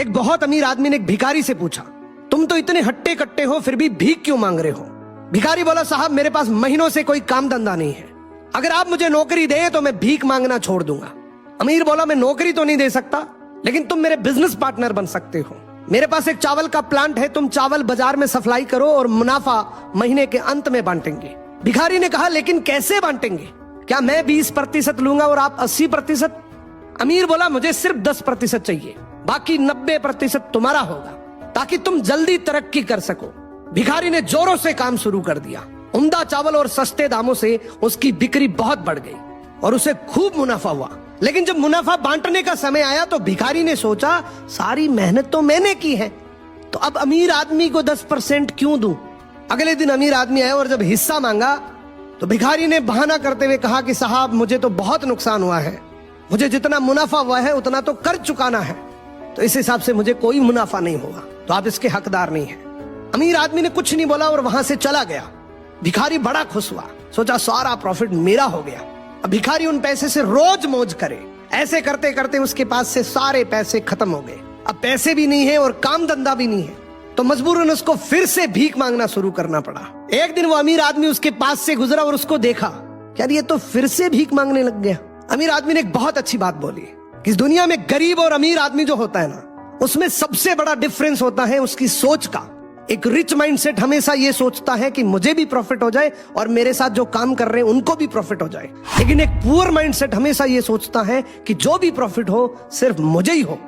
एक बहुत अमीर आदमी ने एक भिखारी से पूछा, तुम तो इतने हट्टे कट्टे हो फिर भी भीख क्यों मांग रहे हो? भिखारी बोला, साहब मेरे पास महीनों से कोई काम धंधा नहीं है, अगर आप मुझे नौकरी दें तो मैं भीख मांगना छोड़ दूंगा। अमीर बोला, मैं नौकरी तो नहीं दे सकता, लेकिन तुम मेरे बिजनेस पार्टनर बन सकते हो। मेरे पास एक चावल का प्लांट है, तुम चावल बाजार में सप्लाई करो और मुनाफा महीने के अंत में बांटेंगे। भिखारी ने कहा, लेकिन कैसे बांटेंगे? क्या मैं 20% लूंगा और आप 80%? अमीर बोला, मुझे सिर्फ 10% चाहिए, बाकी 90% तुम्हारा होगा, ताकि तुम जल्दी तरक्की कर सको। भिखारी ने जोरों से काम शुरू कर दिया। उम्दा चावल और सस्ते दामों से उसकी बिक्री बहुत बढ़ गई और उसे खूब मुनाफा हुआ। लेकिन जब मुनाफा बांटने का समय आया तो भिखारी ने सोचा, सारी मेहनत तो मैंने की है, तो अब अमीर आदमी को 10% क्यों दूं? अगले दिन अमीर आदमी आया और जब हिस्सा मांगा तो भिखारी ने बहाना करते हुए कहा कि साहब मुझे तो बहुत नुकसान हुआ है, मुझे जितना मुनाफा हुआ है उतना तो कर्ज चुकाना है, तो इस हिसाब से मुझे कोई मुनाफा नहीं होगा, तो आप इसके हकदार नहीं हैं। अमीर आदमी ने कुछ नहीं बोला और वहां से चला गया। भिखारी बड़ा खुश हुआ, सोचा सारा प्रॉफिट मेरा हो गया। अब भिखारी उन पैसे से रोज मौज करे। ऐसे करते करते उसके पास से सारे पैसे खत्म हो गए। अब पैसे भी नहीं है और काम धंधा भी नहीं है, तो मजबूरन उसको फिर से भीख मांगना शुरू करना पड़ा। एक दिन वो अमीर आदमी उसके पास से गुजरा और उसको देखा, यार ये तो फिर से भीख मांगने लग गया। अमीर आदमी ने एक बहुत अच्छी बात बोली कि इस दुनिया में गरीब और अमीर आदमी जो होता है ना, उसमें सबसे बड़ा डिफरेंस होता है उसकी सोच का। एक रिच माइंडसेट हमेशा ये सोचता है कि मुझे भी प्रॉफिट हो जाए और मेरे साथ जो काम कर रहे हैं उनको भी प्रॉफिट हो जाए, लेकिन एक पुअर माइंडसेट हमेशा ये सोचता है कि जो भी प्रॉफिट हो सिर्फ मुझे ही हो।